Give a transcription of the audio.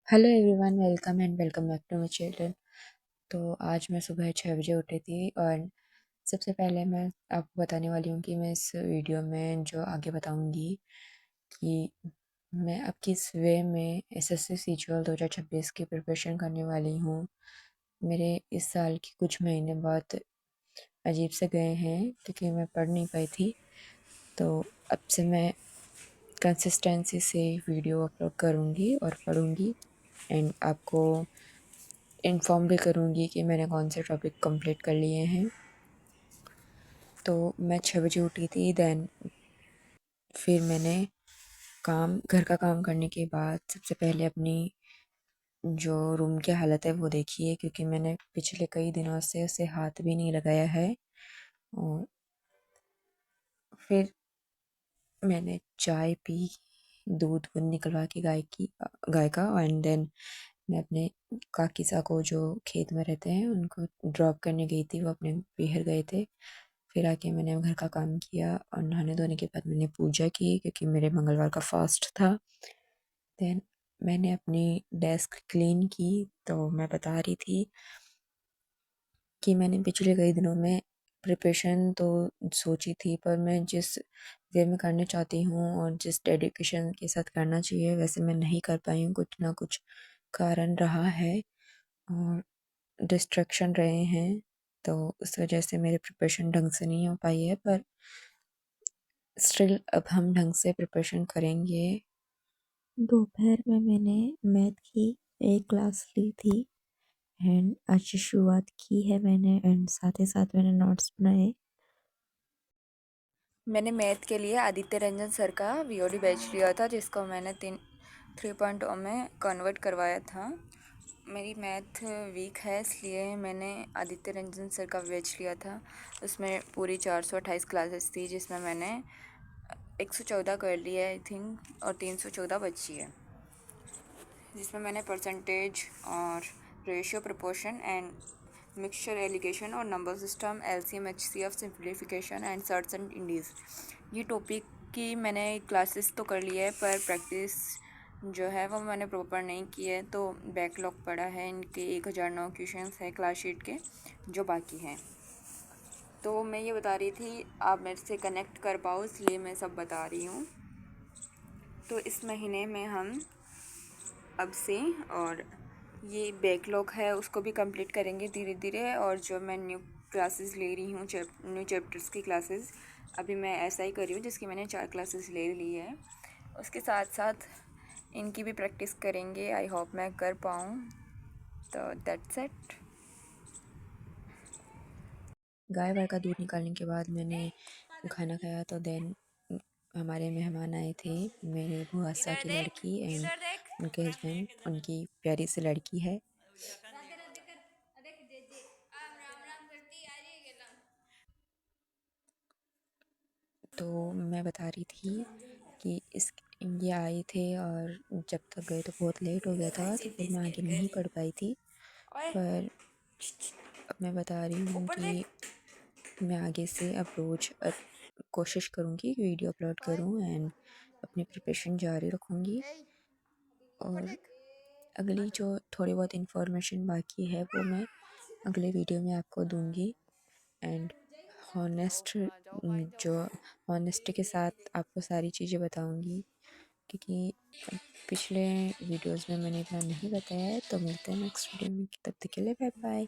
Hello everyone, welcome back to my channel. तो आज मैं सुबह 6 बजे उठी थी और सबसे पहले मैं आपको बताने वाली हूँ कि मैं इस वीडियो में जो आगे बताऊँगी कि मैं अब किस वे में एसएससी सीजीएल 2026 की प्रिपरेशन करने वाली हूँ। मेरे इस साल के कुछ महीने बहुत अजीब से गए हैं क्योंकि मैं पढ़ नहीं पाई थी। तो अब से मैं कंसिस्टेंसी से वीडियो अपलोड करूँगी और पढ़ूँगी एंड आपको इन्फॉर्म भी करूँगी कि मैंने कौन से टॉपिक कंप्लीट कर लिए हैं। तो मैं 6 बजे उठी थी। देन फिर मैंने घर का काम करने के बाद सबसे पहले अपनी जो रूम की हालत है वो देखी है, क्योंकि मैंने पिछले कई दिनों से उसे हाथ भी नहीं लगाया है। और फिर मैंने चाय पी, दूध निकलवा के गाय का, एंड देन मैं अपने काकी सा को जो खेत में रहते हैं उनको ड्रॉप करने गई थी। वो अपने पीहर गए थे। फिर आके मैंने घर का काम किया और नहाने धोने के बाद मैंने पूजा की क्योंकि मेरे मंगलवार का फास्ट था। देन मैंने अपनी डेस्क क्लीन की। तो मैं बता रही थी कि मैंने पिछले कई दिनों में प्रिपरेशन तो सोची थी, पर मैं जिस वे में करना चाहती हूँ और जिस डेडिकेशन के साथ करना चाहिए वैसे मैं नहीं कर पाई हूँ। कुछ ना कुछ कारण रहा है और डिस्ट्रैक्शन रहे हैं, तो उस वजह से मेरी प्रिपरेशन ढंग से नहीं हो पाई है। पर स्टिल अब हम ढंग से प्रिपरेशन करेंगे। दोपहर में मैंने मैथ की एक क्लास ली थी एंड आज से शुरुआत की है मैंने, एंड साथ ही साथ मैंने नोट्स बनाए। मैंने मैथ के लिए आदित्य रंजन सर का वीओडी बैच लिया था, जिसको मैंने 3.0 में कन्वर्ट करवाया था। मेरी मैथ वीक है, इसलिए मैंने आदित्य रंजन सर का बैच लिया था। उसमें पूरी 428 क्लासेस थी, जिसमें मैंने 114 कर लिया है आई थिंक, और 314 बची है, जिसमें मैंने परसेंटेज और ratio, proportion and mixture, alligation और number system, LCM, HCF, simplification and surds and indices, ये टॉपिक की मैंने क्लासेस तो कर ली है, पर प्रैक्टिस जो है वो मैंने प्रॉपर नहीं की है। तो बैकलॉग पड़ा है, इनके 1009 क्वेश्चंस है क्लास शीट के जो बाकी हैं। तो मैं ये बता रही थी आप मेरे से कनेक्ट कर पाओ, इसलिए मैं सब बता रही हूँ। तो इस महीने में हम अब से और ये बैकलॉग है उसको भी कंप्लीट करेंगे धीरे धीरे। और जो मैं न्यू क्लासेस ले रही हूँ, न्यू चैप्टर्स की क्लासेस, अभी मैं ऐसा ही कर रही हूँ जिसकी मैंने 4 क्लासेस ले ली है। उसके साथ साथ इनकी भी प्रैक्टिस करेंगे। आई होप मैं कर पाऊँ। तो दैट्स इट। गाय का दूध निकालने के बाद मैंने खाना खाया। तो देन हमारे मेहमान आए थे, मेरी बुआसा की लड़की एंड उनके हस्बैंड, उनकी प्यारी सी लड़की है। तो मैं बता रही थी कि ये आए थे और जब तक गए तो बहुत लेट हो गया था, तो फिर मैं आगे नहीं पढ़ पाई थी। पर अब मैं बता रही हूँ कि मैं आगे से अब रोज़ कोशिश करूँगी कि वीडियो अपलोड करूँ एंड अपनी प्रिपरेशन जारी रखूँगी। और अगली जो थोड़ी बहुत इन्फॉर्मेशन बाकी है वो मैं अगले वीडियो में आपको दूँगी। एंड हॉनेस्ट जो हॉनेस्टी के साथ आपको सारी चीज़ें बताऊँगी, क्योंकि पिछले वीडियोस में मैंने इतना नहीं बताया है। तो मिलते हैं नेक्स्ट वीडियो में, तब तक के लिए बाय बाय।